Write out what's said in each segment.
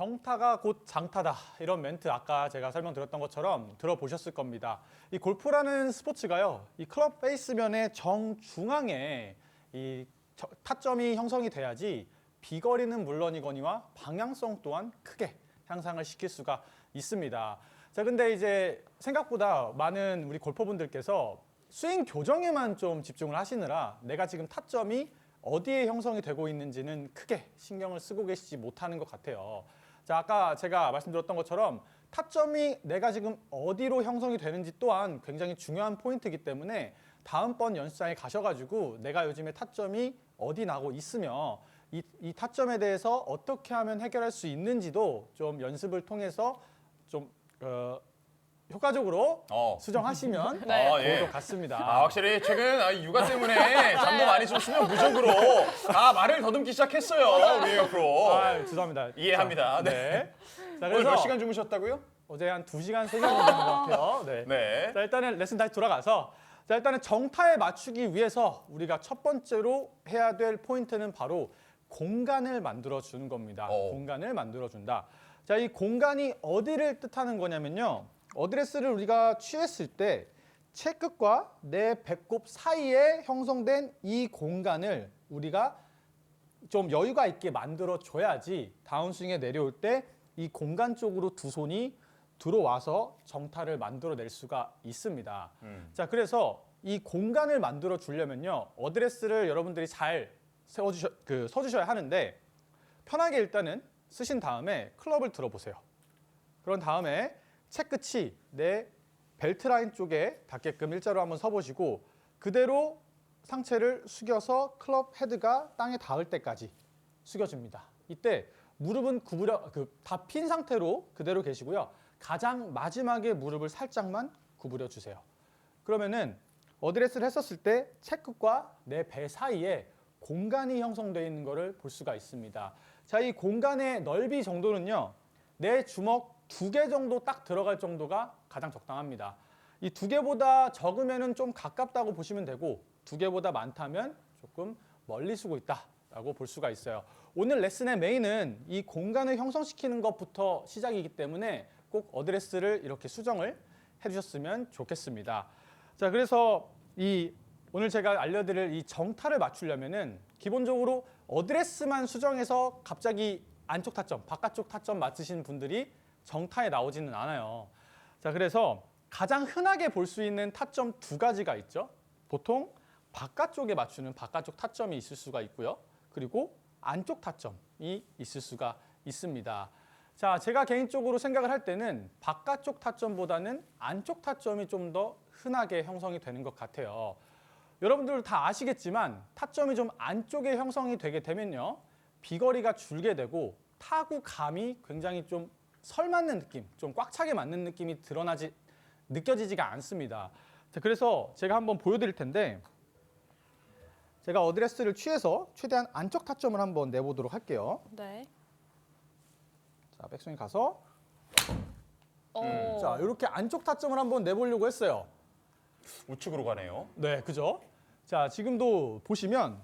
정타가 곧 장타다. 이런 멘트 아까 제가 설명드렸던 것처럼 들어보셨을 겁니다. 이 골프라는 스포츠가요. 이 클럽 페이스면의 정중앙에 이 타점이 형성이 돼야지 비거리는 물론이거니와 방향성 또한 크게 향상을 시킬 수가 있습니다. 자, 근데 이제 생각보다 많은 우리 골퍼분들께서 스윙 교정에만 좀 집중을 하시느라 내가 지금 타점이 어디에 형성이 되고 있는지는 크게 신경을 쓰고 계시지 못하는 것 같아요. 자, 아까 제가 말씀드렸던 것처럼 타점이 내가 지금 어디로 형성이 되는지 또한 굉장히 중요한 포인트이기 때문에 다음번 연습장에 가셔가지고 내가 요즘에 타점이 어디 나고 있으며 이 타점에 대해서 어떻게 하면 해결할 수 있는지도 좀 연습을 통해서 좀 효과적으로 수정하시면 네. 좋을 예. 것 같습니다. 확실히 최근 육아 때문에 잠도 많이 좀 수면 부족으로 말을 더듬기 시작했어요. 우리 프로. 죄송합니다. 이해합니다. 자, 네. 자, 오늘 그래서 몇 시간 주무셨다고요? 어제 한 2시간, 3시간 정도 된것 같아요. 네. 네. 자, 일단은 레슨 다시 돌아가서 자, 일단은 정타에 맞추기 위해서 우리가 첫 번째로 해야 될 포인트는 바로 공간을 만들어 주는 겁니다. 공간을 만들어 준다. 자, 이 공간이 어디를 뜻하는 거냐면요. 어드레스를 우리가 취했을 때 채끝과 내 배꼽 사이에 형성된 이 공간을 우리가 좀 여유가 있게 만들어 줘야지 다운스윙에 내려올 때 이 공간 쪽으로 두 손이 들어와서 정타를 만들어낼 수가 있습니다. 자, 그래서 이 공간을 만들어 주려면요. 어드레스를 여러분들이 잘 서주셔야 하는데 편하게 일단은 쓰신 다음에 클럽을 들어보세요. 그런 다음에 채끝이 내 벨트 라인 쪽에 닿게끔 일자로 한번 서보시고 그대로 상체를 숙여서 클럽 헤드가 땅에 닿을 때까지 숙여줍니다. 이때 무릎은 다 핀 상태로 그대로 계시고요. 가장 마지막에 무릎을 살짝만 구부려 주세요. 그러면은 어드레스를 했었을 때 채끝과 내 배 사이에 공간이 형성되어 있는 것을 볼 수가 있습니다. 자, 이 공간의 넓이 정도는요. 내 주먹 2개 정도 딱 들어갈 정도가 가장 적당합니다. 이 2개보다 적으면은 좀 가깝다고 보시면 되고 2개보다 많다면 조금 멀리 쓰고 있다라고 볼 수가 있어요. 오늘 레슨의 메인은 이 공간을 형성시키는 것부터 시작이기 때문에 꼭 어드레스를 이렇게 수정을 해주셨으면 좋겠습니다. 자, 그래서 오늘 제가 알려드릴 이 정타를 맞추려면은 기본적으로 어드레스만 수정해서 갑자기 안쪽 타점, 바깥쪽 타점 맞추시는 분들이 정타에 나오지는 않아요. 자, 그래서 가장 흔하게 볼 수 있는 타점 2가지가 있죠. 보통 바깥쪽에 맞추는 바깥쪽 타점이 있을 수가 있고요. 그리고 안쪽 타점이 있을 수가 있습니다. 자, 제가 개인적으로 생각을 할 때는 바깥쪽 타점보다는 안쪽 타점이 좀 더 흔하게 형성이 되는 것 같아요. 여러분들 다 아시겠지만 타점이 좀 안쪽에 형성이 되게 되면요. 비거리가 줄게 되고 타구감이 굉장히 좀 설맞는 느낌, 좀 꽉 차게 맞는 느낌이 느껴지지가 않습니다. 자, 그래서 제가 한번 보여드릴 텐데 제가 어드레스를 취해서 최대한 안쪽 타점을 한번 내보도록 할게요. 네. 자, 백스윙 가서 자, 이렇게 안쪽 타점을 한번 내보려고 했어요. 우측으로 가네요. 네, 그죠? 자, 지금도 보시면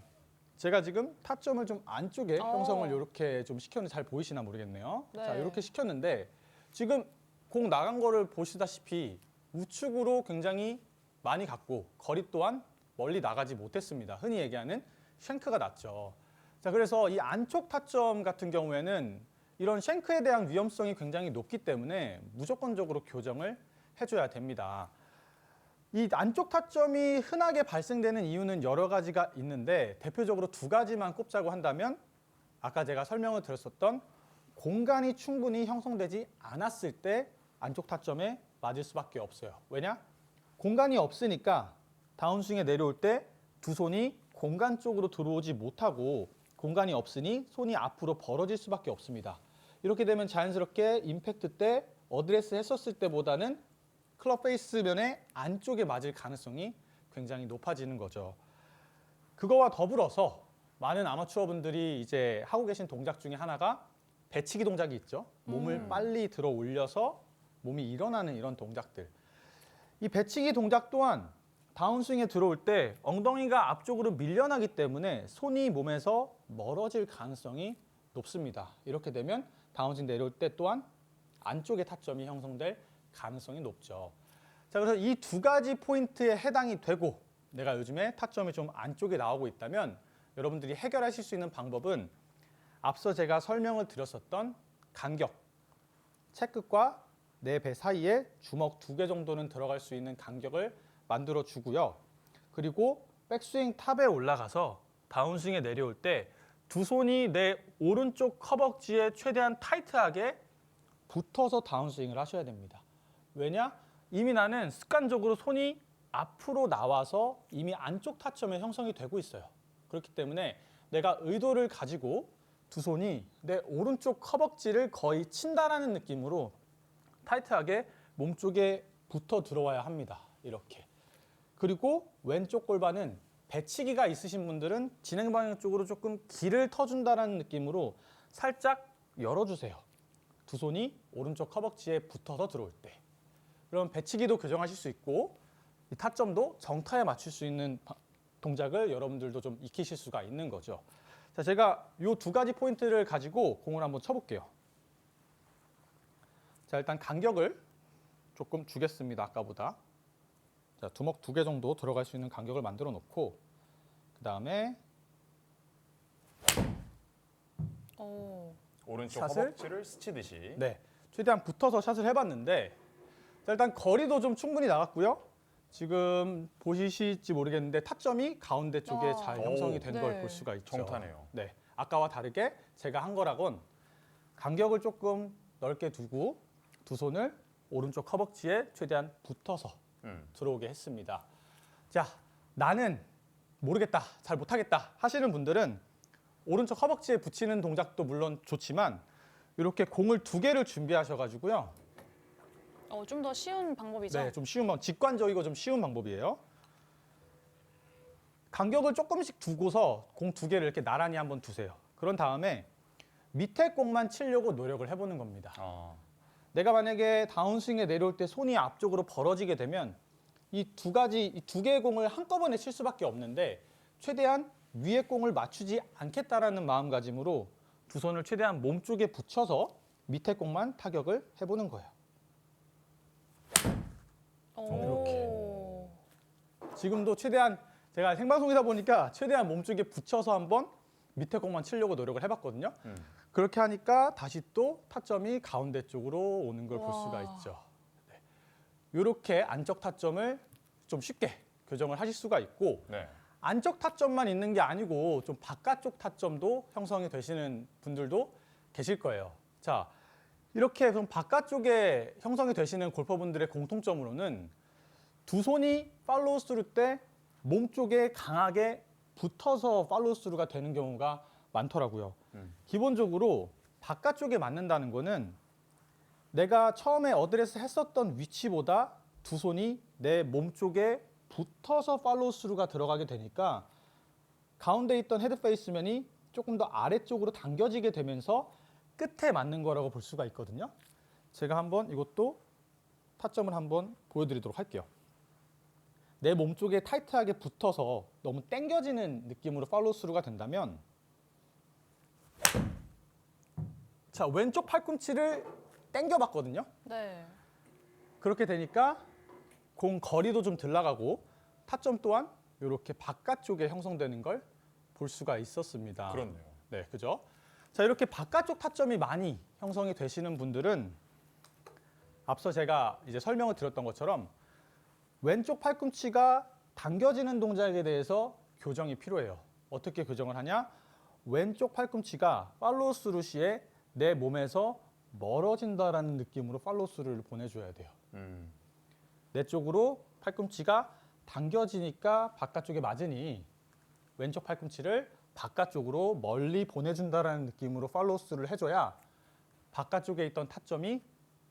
제가 지금 타점을 좀 안쪽에 형성을 이렇게 좀 시켰는데 잘 보이시나 모르겠네요. 네. 자, 이렇게 시켰는데 지금 공 나간 거를 보시다시피 우측으로 굉장히 많이 갔고 거리 또한 멀리 나가지 못했습니다. 흔히 얘기하는 쉔크가 났죠. 자, 그래서 이 안쪽 타점 같은 경우에는 이런 쉔크에 대한 위험성이 굉장히 높기 때문에 무조건적으로 교정을 해줘야 됩니다. 이 안쪽 타점이 흔하게 발생되는 이유는 여러 가지가 있는데 대표적으로 2가지만 꼽자고 한다면 아까 제가 설명을 드렸었던 공간이 충분히 형성되지 않았을 때 안쪽 타점에 맞을 수밖에 없어요. 왜냐? 공간이 없으니까 다운스윙에 내려올 때 두 손이 공간 쪽으로 들어오지 못하고 공간이 없으니 손이 앞으로 벌어질 수밖에 없습니다. 이렇게 되면 자연스럽게 임팩트 때 어드레스 했었을 때보다는 클럽 페이스 면의 안쪽에 맞을 가능성이 굉장히 높아지는 거죠. 그거와 더불어서 많은 아마추어 분들이 이제 하고 계신 동작 중에 하나가 배치기 동작이 있죠. 몸을 빨리 들어 올려서 몸이 일어나는 이런 동작들. 이 배치기 동작 또한 다운스윙에 들어올 때 엉덩이가 앞쪽으로 밀려나기 때문에 손이 몸에서 멀어질 가능성이 높습니다. 이렇게 되면 다운스윙 내려올 때 또한 안쪽에 타점이 형성될 가능성이 높죠. 자, 그래서 이 두 가지 포인트에 해당이 되고 내가 요즘에 타점이 좀 안쪽에 나오고 있다면 여러분들이 해결하실 수 있는 방법은 앞서 제가 설명을 드렸었던 간격, 채끝과 내 배 사이에 주먹 2개 정도는 들어갈 수 있는 간격을 만들어 주고요. 그리고 백스윙 탑에 올라가서 다운스윙에 내려올 때 두 손이 내 오른쪽 허벅지에 최대한 타이트하게 붙어서 다운스윙을 하셔야 됩니다. 왜냐? 이미 나는 습관적으로 손이 앞으로 나와서 이미 안쪽 타점에 형성이 되고 있어요. 그렇기 때문에 내가 의도를 가지고 두 손이 내 오른쪽 허벅지를 거의 친다라는 느낌으로 타이트하게 몸쪽에 붙어 들어와야 합니다. 이렇게. 그리고 왼쪽 골반은 배치기가 있으신 분들은 진행 방향 쪽으로 조금 길을 터준다는 느낌으로 살짝 열어주세요. 두 손이 오른쪽 허벅지에 붙어서 들어올 때. 그럼 배치기도 교정하실 수 있고 이 타점도 정타에 맞출 수 있는 동작을 여러분들도 좀 익히실 수가 있는 거죠. 자, 제가 이 두 가지 포인트를 가지고 공을 한번 쳐볼게요. 자, 일단 간격을 조금 주겠습니다. 아까보다. 자, 주먹 2개 정도 들어갈 수 있는 간격을 만들어 놓고 그 다음에 오른쪽 샷을? 허벅지를 스치듯이. 네, 최대한 붙어서 샷을 해봤는데 자, 일단 거리도 좀 충분히 나갔고요. 지금 보시실지 모르겠는데 타점이 가운데 쪽에 잘 형성이 된 걸 볼 수가 있죠. 정타네요. 네, 아까와 다르게 제가 한 거라곤 간격을 조금 넓게 두고 두 손을 오른쪽 허벅지에 최대한 붙어서 들어오게 했습니다. 자, 나는 모르겠다, 잘 못하겠다 하시는 분들은 오른쪽 허벅지에 붙이는 동작도 물론 좋지만 이렇게 공을 2개를 준비하셔가지고요. 좀 더 쉬운 방법이죠. 네, 좀 쉬운 직관적이고 좀 쉬운 방법이에요. 간격을 조금씩 두고서 공 2개를 이렇게 나란히 한번 두세요. 그런 다음에 밑에 공만 치려고 노력을 해보는 겁니다. 내가 만약에 다운스윙에 내려올 때 손이 앞쪽으로 벌어지게 되면 이 두 개의 공을 한꺼번에 칠 수밖에 없는데 최대한 위에 공을 맞추지 않겠다라는 마음가짐으로 두 손을 최대한 몸쪽에 붙여서 밑에 공만 타격을 해보는 거예요. 이렇게. 지금도 최대한 제가 생방송이다 보니까 최대한 몸쪽에 붙여서 한번 밑에 공만 치려고 노력을 해봤거든요. 그렇게 하니까 다시 또 타점이 가운데 쪽으로 오는 걸 볼 수가 있죠. 네. 이렇게 안쪽 타점을 좀 쉽게 교정을 하실 수가 있고 네. 안쪽 타점만 있는 게 아니고 좀 바깥쪽 타점도 형성이 되시는 분들도 계실 거예요. 자, 이렇게 좀 바깥쪽에 형성이 되시는 골퍼분들의 공통점으로는 두 손이 팔로우 스루 때 몸쪽에 강하게 붙어서 팔로우 스루가 되는 경우가 많더라고요. 기본적으로 바깥쪽에 맞는다는 거는 내가 처음에 어드레스 했었던 위치보다 두 손이 내 몸쪽에 붙어서 팔로우 스루가 들어가게 되니까 가운데 있던 헤드 페이스면이 조금 더 아래쪽으로 당겨지게 되면서 끝에 맞는 거라고 볼 수가 있거든요. 제가 한번 이것도 타점을 한번 보여드리도록 할게요. 내 몸쪽에 타이트하게 붙어서 너무 당겨지는 느낌으로 팔로우 스루가 된다면 자, 왼쪽 팔꿈치를 당겨봤거든요. 네. 그렇게 되니까 공 거리도 좀 덜 나가고 타점 또한 이렇게 바깥쪽에 형성되는 걸 볼 수가 있었습니다. 그렇네요. 네, 그죠? 자, 이렇게 바깥쪽 타점이 많이 형성이 되시는 분들은 앞서 제가 이제 설명을 드렸던 것처럼 왼쪽 팔꿈치가 당겨지는 동작에 대해서 교정이 필요해요. 어떻게 교정을 하냐? 왼쪽 팔꿈치가 팔로우 스루 시에 내 몸에서 멀어진다라는 느낌으로 팔로우 스루를 보내줘야 돼요. 내 쪽으로 팔꿈치가 당겨지니까 바깥쪽에 맞으니 왼쪽 팔꿈치를 바깥쪽으로 멀리 보내준다라는 느낌으로 팔로우 스루를 해줘야 바깥쪽에 있던 타점이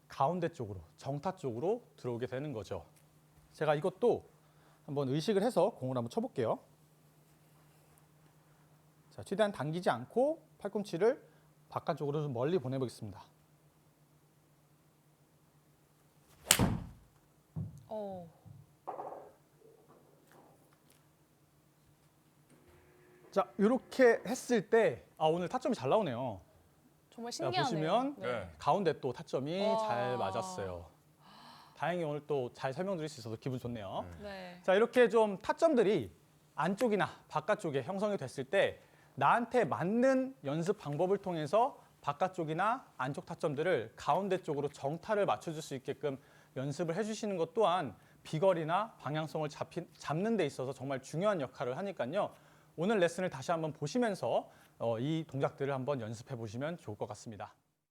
가운데 쪽으로, 정타 쪽으로 들어오게 되는 거죠. 제가 이것도 한번 의식을 해서 공을 한번 쳐볼게요. 자, 최대한 당기지 않고 팔꿈치를 바깥쪽으로 좀 멀리 보내보겠습니다. 자, 이렇게 했을 때 오늘 타점이 잘 나오네요. 정말 자, 신기하네요. 보시면 네. 가운데 또 타점이 와. 잘 맞았어요. 다행히 오늘 또 잘 설명드릴 수 있어서 기분 좋네요. 네. 자, 이렇게 좀 타점들이 안쪽이나 바깥쪽에 형성이 됐을 때 나한테 맞는 연습 방법을 통해서 바깥쪽이나 안쪽 타점들을 가운데 쪽으로 정타를 맞춰줄 수 있게끔 연습을 해주시는 것 또한 비거리나 방향성을 잡는 데 있어서 정말 중요한 역할을 하니까요. 오늘 레슨을 다시 한번 보시면서 이 동작들을 한번 연습해 보시면 좋을 것 같습니다.